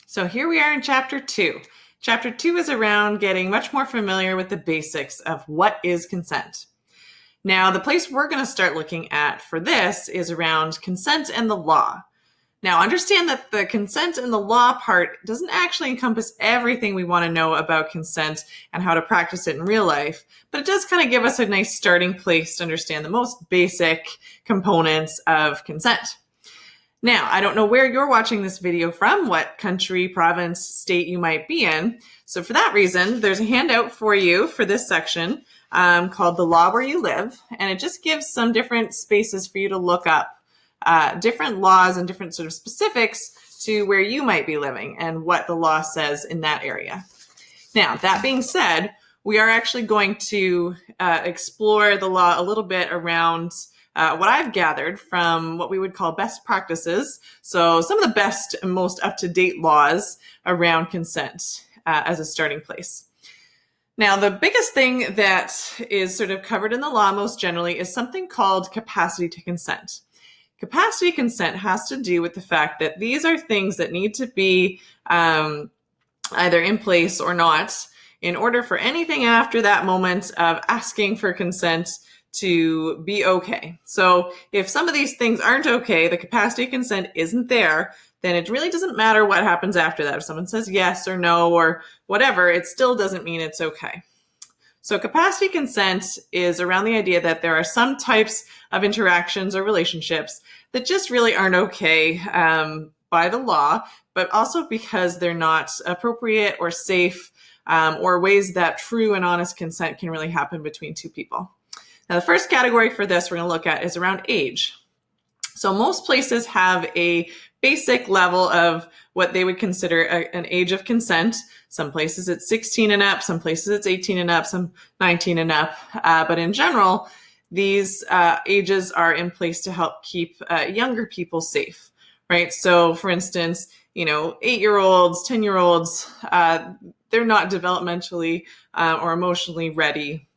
So here we are in chapter 2. Chapter 2 is around getting much more familiar with the basics of what is consent. Now, the place we're going to start looking at for this is around consent and the law. Now, understand that the consent and the law part doesn't actually encompass everything we want to know about consent and how to practice it in real life, but it does kind of give us a nice starting place to understand the most basic components of consent. Now, I don't know where you're watching this video from, what country, province, state you might be in. So for that reason, there's a handout for you for this section called The Law Where You Live, and it just gives some different spaces for you to look up different laws and different sort of specifics to where you might be living and what the law says in that area. Now, that being said, we are actually going to explore the law a little bit around what I've gathered from what we would call best practices. So some of the best and most up-to-date laws around consent as a starting place. Now, the biggest thing that is sort of covered in the law most generally is something called capacity to consent. Capacity consent has to do with the fact that these are things that need to be either in place or not in order for anything after that moment of asking for consent to be okay. So if some of these things aren't okay, the capacity consent isn't there, then it really doesn't matter what happens after that. If someone says yes or no or whatever, it still doesn't mean it's okay. So capacity consent is around the idea that there are some types of interactions or relationships that just really aren't okay by the law, but also because they're not appropriate or safe or ways that true and honest consent can really happen between two people. Now, the first category for this we're going to look at is around age. So most places have a basic level of what they would consider an age of consent. Some places it's 16 and up, some places it's 18 and up, some 19 and up. But in general, these ages are in place to help keep younger people safe, right? So for instance, 8-year-olds, 10-year-olds, they're not developmentally or emotionally ready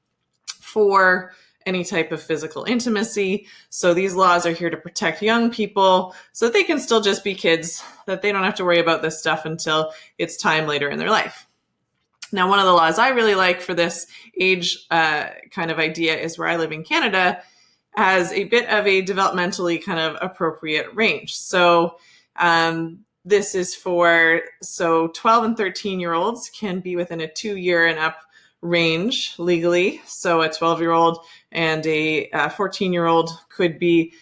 for any type of physical intimacy. So these laws are here to protect young people so that they can still just be kids, that they don't have to worry about this stuff until it's time later in their life. Now, one of the laws I really like for this age kind of idea is where I live in Canada has a bit of a developmentally kind of appropriate range. So this is for 12 and 13-year-olds can be within a 2-year and up range legally. So a 12-year-old and a 14-year-old could be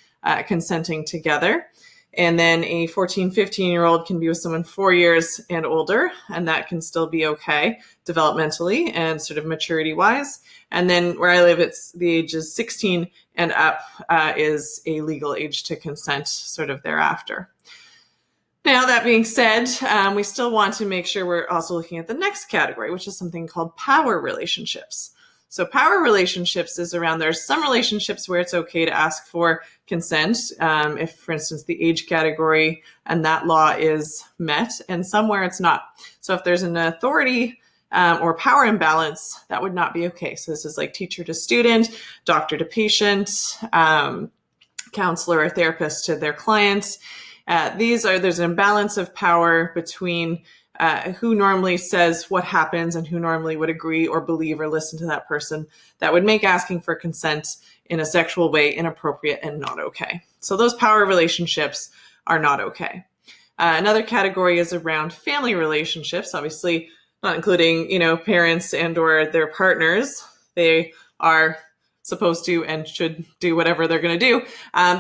consenting together. And then a 14, 15-year-old can be with someone 4 years and older, and that can still be okay developmentally and sort of maturity-wise. And then where I live, it's the age is 16 and up is a legal age to consent sort of thereafter. Now, that being said, we still want to make sure we're also looking at the next category, which is something called power relationships. So power relationships is around, there's some relationships where it's okay to ask for consent, if, for instance, the age category and that law is met, and some where it's not. So if there's an authority or power imbalance, that would not be okay. So this is like teacher to student, doctor to patient, counselor or therapist to their clients. There's an imbalance of power between who normally says what happens and who normally would agree or believe or listen to that person that would make asking for consent in a sexual way inappropriate and not okay. So those power relationships are not okay. Another category is around family relationships, obviously not including, parents and or their partners. They are supposed to and should do whatever they're going to do.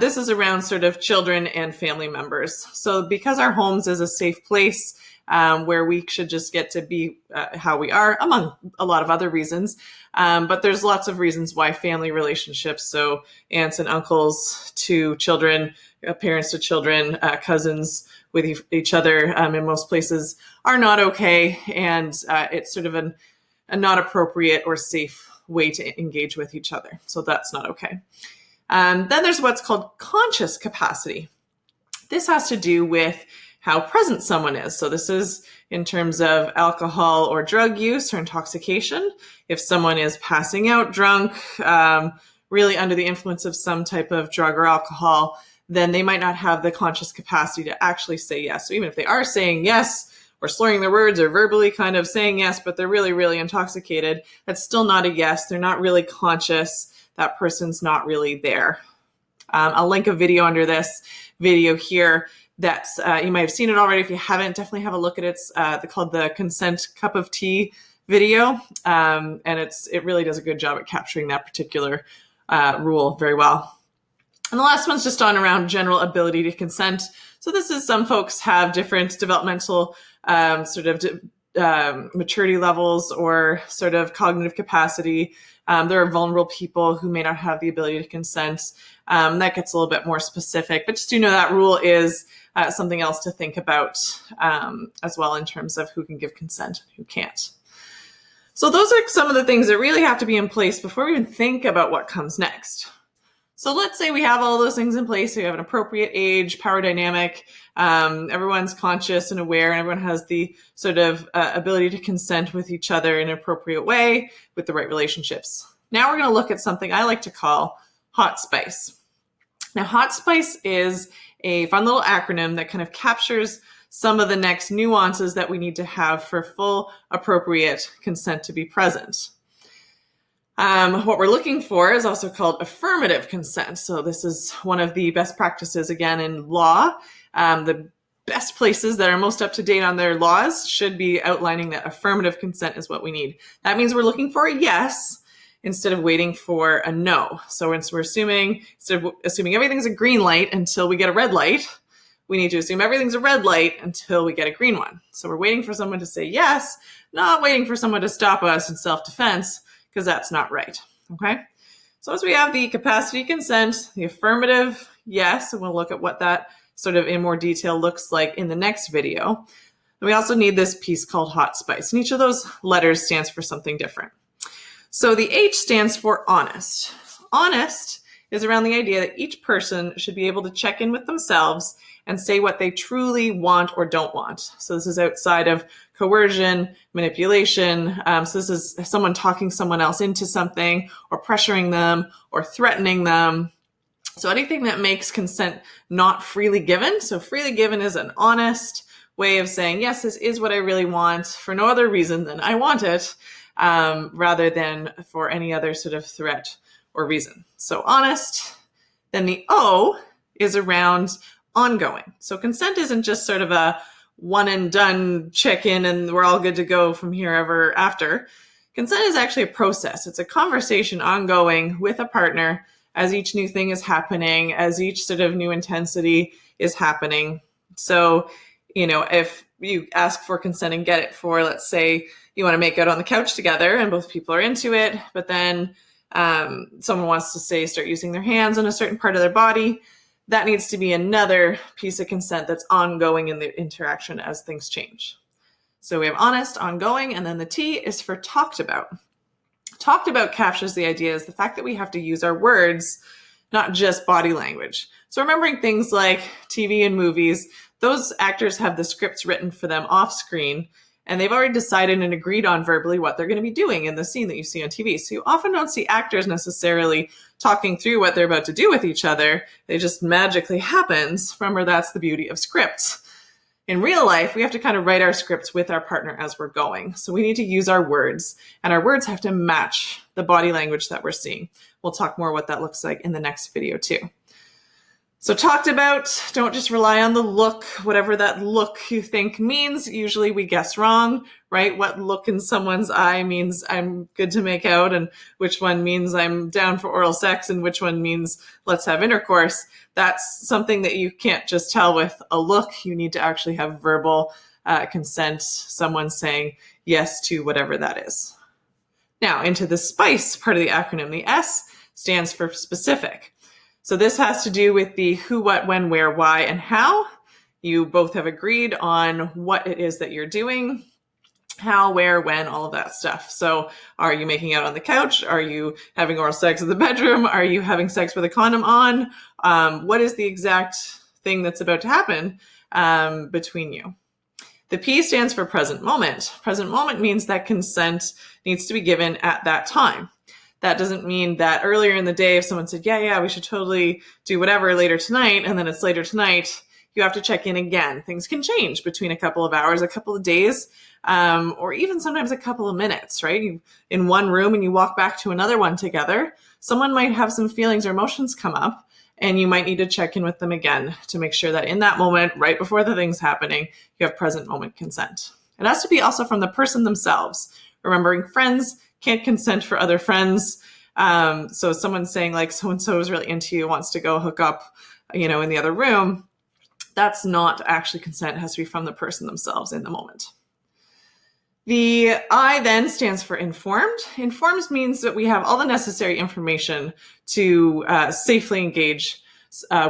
This is around sort of children and family members. So because our homes is a safe place where we should just get to be how we are, among a lot of other reasons. But there's lots of reasons why family relationships, so aunts and uncles to children, parents to children, cousins with each other in most places are not okay. And it's sort of a not appropriate or safe way to engage with each other. So that's not okay. Then there's what's called conscious capacity. This has to do with how present someone is. So this is in terms of alcohol or drug use or intoxication. If someone is passing out drunk, really under the influence of some type of drug or alcohol, then they might not have the conscious capacity to actually say yes. So even if they are saying yes or slurring their words or verbally kind of saying yes, but they're really, really intoxicated, that's still not a yes. They're not really conscious. That person's not really there. I'll link a video under this video here that's, you might have seen it already. If you haven't, definitely have a look at it. It's called the Consent Cup of Tea video. And it really does a good job at capturing that particular rule very well. And the last one's just on around general ability to consent. So this is, some folks have different developmental maturity levels or sort of cognitive capacity. There are vulnerable people who may not have the ability to consent. That gets a little bit more specific, but just know that rule is something else to think about as well in terms of who can give consent and who can't. So those are some of the things that really have to be in place before we even think about what comes next. So let's say we have all those things in place. We have an appropriate age, power dynamic, everyone's conscious and aware, and everyone has the sort of ability to consent with each other in an appropriate way with the right relationships. Now we're going to look at something I like to call hot spice. Now, hot spice is a fun little acronym that kind of captures some of the next nuances that we need to have for full appropriate consent to be present. What we're looking for is also called affirmative consent. So this is one of the best practices, again, in law. The best places that are most up to date on their laws should be outlining that affirmative consent is what we need. That means we're looking for a yes instead of waiting for a no. So we're assuming, instead of assuming everything's a green light until we get a red light, we need to assume everything's a red light until we get a green one. So we're waiting for someone to say yes, not waiting for someone to stop us in self-defense, because that's not right, okay? So as we have the capacity consent, the affirmative yes, and we'll look at what that sort of in more detail looks like in the next video. And we also need this piece called hot spice, and each of those letters stands for something different. So the H stands for honest. Honest is around the idea that each person should be able to check in with themselves and say what they truly want or don't want. So this is outside of coercion, manipulation. So this is someone talking someone else into something or pressuring them or threatening them. So anything that makes consent not freely given. So freely given is an honest way of saying, yes, this is what I really want for no other reason than I want it, rather than for any other sort of threat or reason. So honest. Then the O is around ongoing. So consent isn't just sort of a one and done check-in and we're all good to go from here ever after. Consent is actually a process. It's a conversation ongoing with a partner as each new thing is happening, as each sort of new intensity is happening. So, if you ask for consent and get it for, let's say, you want to make out on the couch together and both people are into it, but then someone wants to start using their hands on a certain part of their body, that needs to be another piece of consent that's ongoing in the interaction as things change. So we have honest, ongoing, and then the T is for talked about. Talked about captures the idea is the fact that we have to use our words, not just body language. So remembering things like TV and movies, those actors have the scripts written for them off screen, and they've already decided and agreed on verbally what they're going to be doing in the scene that you see on TV. So you often don't see actors necessarily talking through what they're about to do with each other. It just magically happens. Remember, that's the beauty of scripts. In real life, we have to kind of write our scripts with our partner as we're going. So we need to use our words, and our words have to match the body language that we're seeing. We'll talk more what that looks like in the next video too. So talked about, don't just rely on the look, whatever that look you think means. Usually we guess wrong, right? What look in someone's eye means I'm good to make out, and which one means I'm down for oral sex, and which one means let's have intercourse. That's something that you can't just tell with a look. You need to actually have verbal consent, someone saying yes to whatever that is. Now into the SPICE part of the acronym. The S stands for specific. So this has to do with the who, what, when, where, why, and how. You both have agreed on what it is that you're doing, how, where, when, all of that stuff. So are you making out on the couch? Are you having oral sex in the bedroom? Are you having sex with a condom on? What is the exact thing that's about to happen between you? The P stands for present moment. Present moment means that consent needs to be given at that time. That doesn't mean that earlier in the day, if someone said, yeah, we should totally do whatever later tonight, and then it's later tonight, you have to check in again. Things can change between a couple of hours, a couple of days, or even sometimes a couple of minutes, right? You in one room and you walk back to another one together, someone might have some feelings or emotions come up, and you might need to check in with them again to make sure that in that moment, right before the thing's happening, you have present moment consent. It has to be also from the person themselves. Remembering friends can't consent for other friends. So someone's saying like, so-and-so is really into you, wants to go hook up, in the other room. That's not actually consent. It has to be from the person themselves in the moment. The I then stands for informed. Informed means that we have all the necessary information to safely engage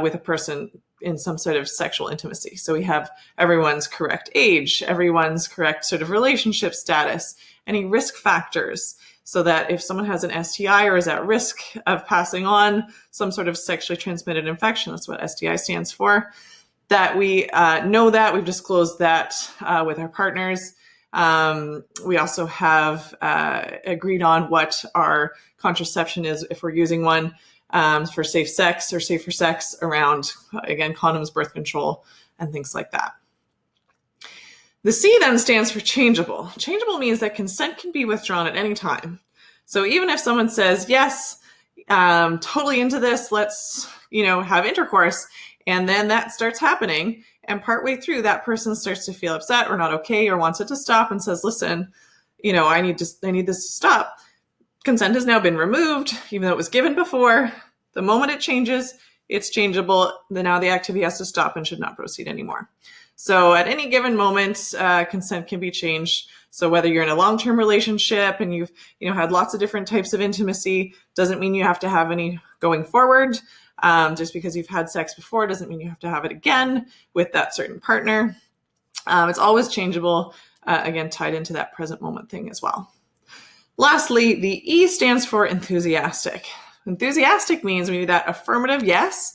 with a person in some sort of sexual intimacy. So we have everyone's correct age, everyone's correct sort of relationship status, any risk factors, so that if someone has an STI or is at risk of passing on some sort of sexually transmitted infection, that's what STI stands for, that we know that, we've disclosed that with our partners. We also have agreed on what our contraception is if we're using one for safe sex or safer sex around, again, condoms, birth control, and things like that. The C then stands for changeable. Changeable means that consent can be withdrawn at any time. So even if someone says, yes, totally into this, let's, have intercourse, and then that starts happening, and partway through that person starts to feel upset or not okay or wants it to stop and says, listen, I need this to stop. Consent has now been removed, even though it was given before. The moment it changes, it's changeable. Then now the activity has to stop and should not proceed anymore. So at any given moment, consent can be changed. So whether you're in a long-term relationship and you've had lots of different types of intimacy, doesn't mean you have to have any going forward. Just because you've had sex before doesn't mean you have to have it again with that certain partner. It's always changeable, again, tied into that present moment thing as well. Lastly, the E stands for enthusiastic. Enthusiastic means we need that affirmative yes,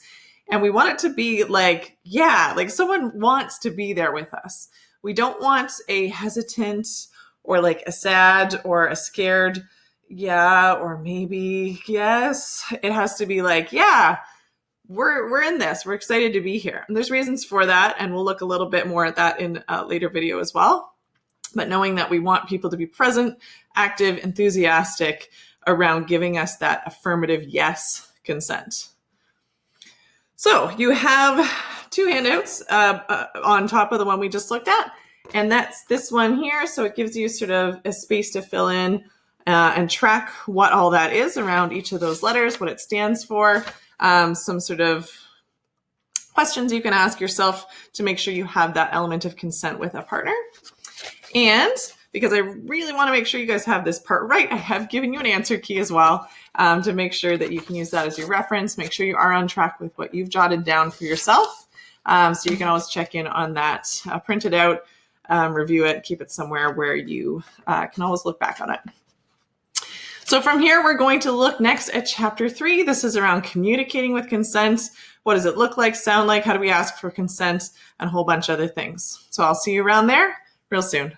and we want it to be like, yeah, like someone wants to be there with us. We don't want a hesitant or like a sad or a scared yeah, or maybe yes. It has to be like, yeah, we're in this. We're excited to be here. And there's reasons for that, and we'll look a little bit more at that in a later video as well. But knowing that we want people to be present, active, enthusiastic around giving us that affirmative yes consent. So you have two handouts on top of the one we just looked at, and that's this one here. So it gives you sort of a space to fill in and track what all that is around each of those letters, what it stands for, some sort of questions you can ask yourself to make sure you have that element of consent with a partner. And because I really want to make sure you guys have this part right, I have given you an answer key as well to make sure that you can use that as your reference. Make sure you are on track with what you've jotted down for yourself. So you can always check in on that, print it out, review it, keep it somewhere where you can always look back on it. So from here, we're going to look next at chapter 3. This is around communicating with consent. What does it look like, sound like? How do we ask for consent? And a whole bunch of other things. So I'll see you around there real soon.